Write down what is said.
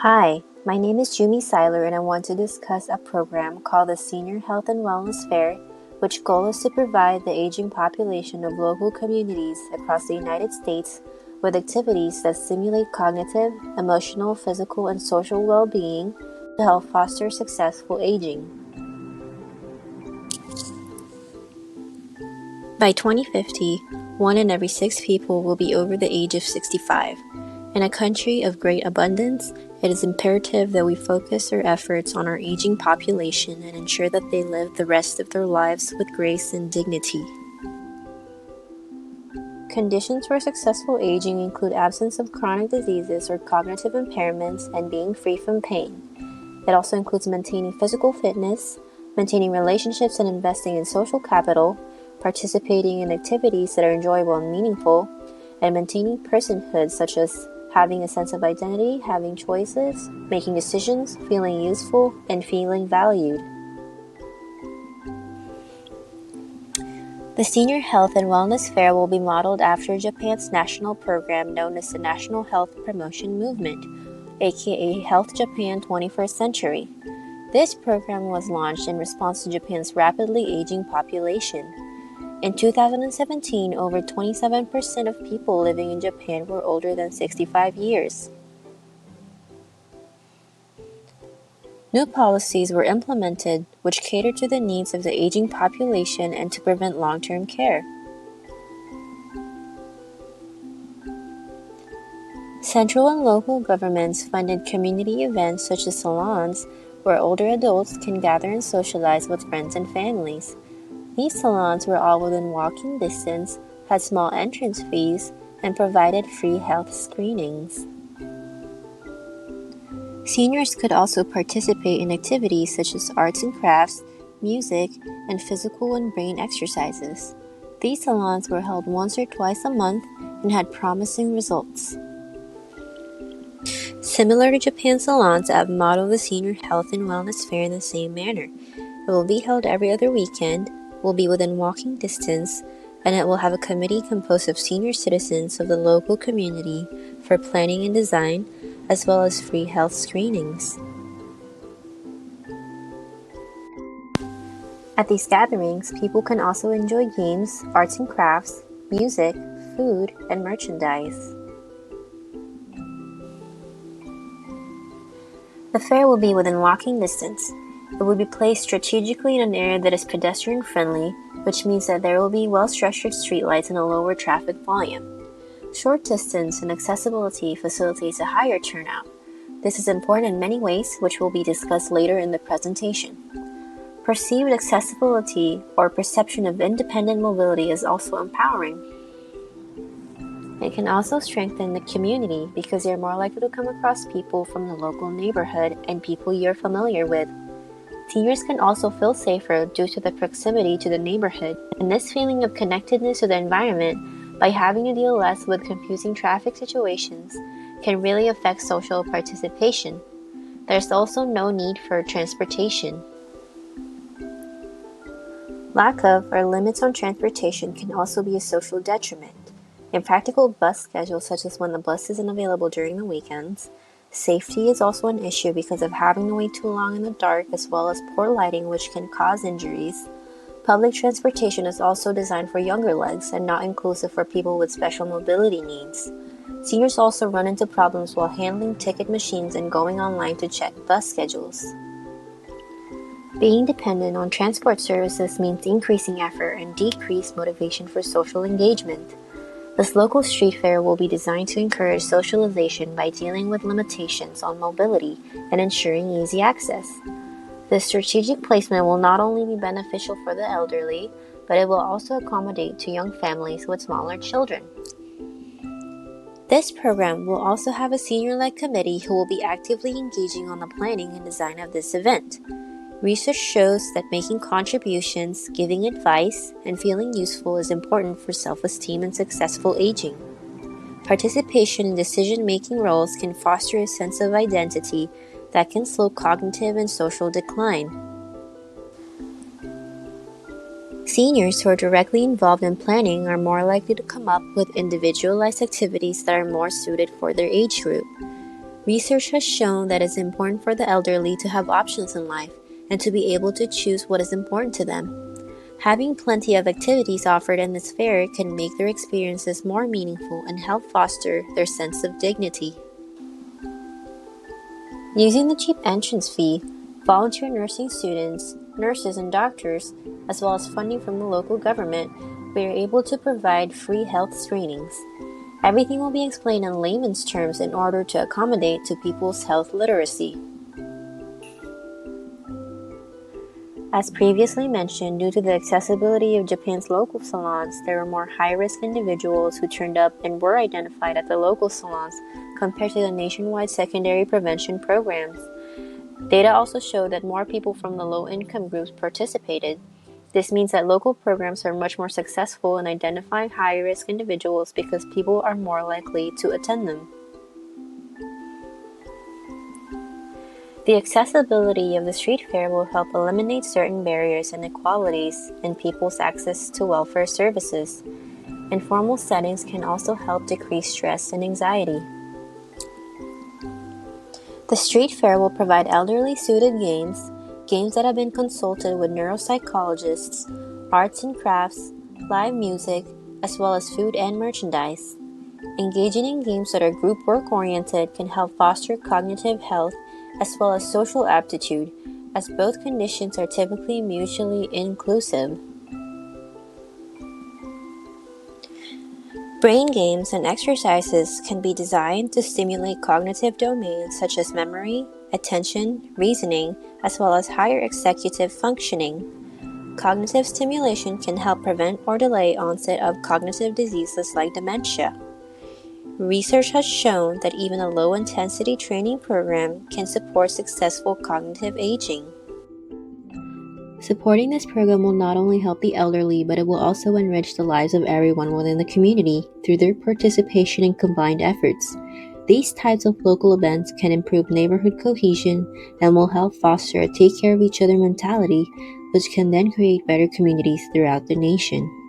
Hi, my name is Jumi Seiler and I want to discuss a program called the Senior Health and Wellness Fair, which goal is to provide the aging population of local communities across the United States with activities that stimulate cognitive, emotional, physical, and social well-being to help foster successful aging. By 2050, 1 in every 6 people will be over the age of 65. In a country of great abundance, it is imperative that we focus our efforts on our aging population and ensure that they live the rest of their lives with grace and dignity. Conditions for successful aging include absence of chronic diseases or cognitive impairments and being free from pain. It also includes maintaining physical fitness, maintaining relationships and investing in social capital, participating in activities that are enjoyable and meaningful, and maintaining personhood such as having a sense of identity, having choices, making decisions, feeling useful, and feeling valued. The Senior Health and Wellness Fair will be modeled after Japan's national program known as the National Health Promotion Movement, aka Health Japan 21st Century. This program was launched in response to Japan's rapidly aging population. In 2017, over 27% of people living in Japan were older than 65 years. New policies were implemented which catered to the needs of the aging population and to prevent long-term care. Central and local governments funded community events such as salons where older adults can gather and socialize with friends and families. These salons were all within walking distance, had small entrance fees, and provided free health screenings. Seniors could also participate in activities such as arts and crafts, music, and physical and brain exercises. These salons were held once or twice a month and had promising results. Similar to Japan's salons, I have modeled the Senior Health and Wellness Fair in the same manner. It will be held every other weekend, will be within walking distance, and it will have a committee composed of senior citizens of the local community for planning and design, as well as free health screenings. At these gatherings, people can also enjoy games, arts and crafts, music, food, and merchandise. The fair will be within walking distance. It will be placed strategically in an area that is pedestrian-friendly, which means that there will be well-structured streetlights and a lower traffic volume. Short distance and accessibility facilitates a higher turnout. This is important in many ways, which will be discussed later in the presentation. Perceived accessibility or perception of independent mobility is also empowering. It can also strengthen the community because you're more likely to come across people from the local neighborhood and people you're familiar with. Seniors can also feel safer due to the proximity to the neighborhood, and this feeling of connectedness to the environment by having to deal less with confusing traffic situations can really affect social participation. There's also no need for transportation. Lack of or limits on transportation can also be a social detriment. Impractical bus schedules, such as when the bus isn't available during the weekends. Safety is also an issue because of having to wait too long in the dark, as well as poor lighting, which can cause injuries. Public transportation is also designed for younger legs and not inclusive for people with special mobility needs. Seniors also run into problems while handling ticket machines and going online to check bus schedules. Being dependent on transport services means increasing effort and decreased motivation for social engagement. This local street fair will be designed to encourage socialization by dealing with limitations on mobility and ensuring easy access. This strategic placement will not only be beneficial for the elderly, but it will also accommodate to young families with smaller children. This program will also have a senior-led committee who will be actively engaging on the planning and design of this event. Research shows that making contributions, giving advice, and feeling useful is important for self-esteem and successful aging. Participation in decision-making roles can foster a sense of identity that can slow cognitive and social decline. Seniors who are directly involved in planning are more likely to come up with individualized activities that are more suited for their age group. Research has shown that it's important for the elderly to have options in life and to be able to choose what is important to them. Having plenty of activities offered in this fair can make their experiences more meaningful and help foster their sense of dignity. Using the cheap entrance fee, volunteer nursing students, nurses, and doctors, as well as funding from the local government, we are able to provide free health screenings. Everything will be explained in layman's terms in order to accommodate to people's health literacy. As previously mentioned, due to the accessibility of Japan's local salons, there were more high-risk individuals who turned up and were identified at the local salons compared to the nationwide secondary prevention programs. Data also showed that more people from the low-income groups participated. This means that local programs are much more successful in identifying high-risk individuals because people are more likely to attend them. The accessibility of the street fair will help eliminate certain barriers and inequalities in people's access to welfare services. Informal settings can also help decrease stress and anxiety. The street fair will provide elderly-suited games, games that have been consulted with neuropsychologists, arts and crafts, live music, as well as food and merchandise. Engaging in games that are group work-oriented can help foster cognitive health as well as social aptitude, as both conditions are typically mutually inclusive. Brain games and exercises can be designed to stimulate cognitive domains such as memory, attention, reasoning, as well as higher executive functioning. Cognitive stimulation can help prevent or delay onset of cognitive diseases like dementia. Research has shown that even a low-intensity training program can support successful cognitive aging. Supporting this program will not only help the elderly, but it will also enrich the lives of everyone within the community through their participation in combined efforts. These types of local events can improve neighborhood cohesion and will help foster a take care of each other mentality, which can then create better communities throughout the nation.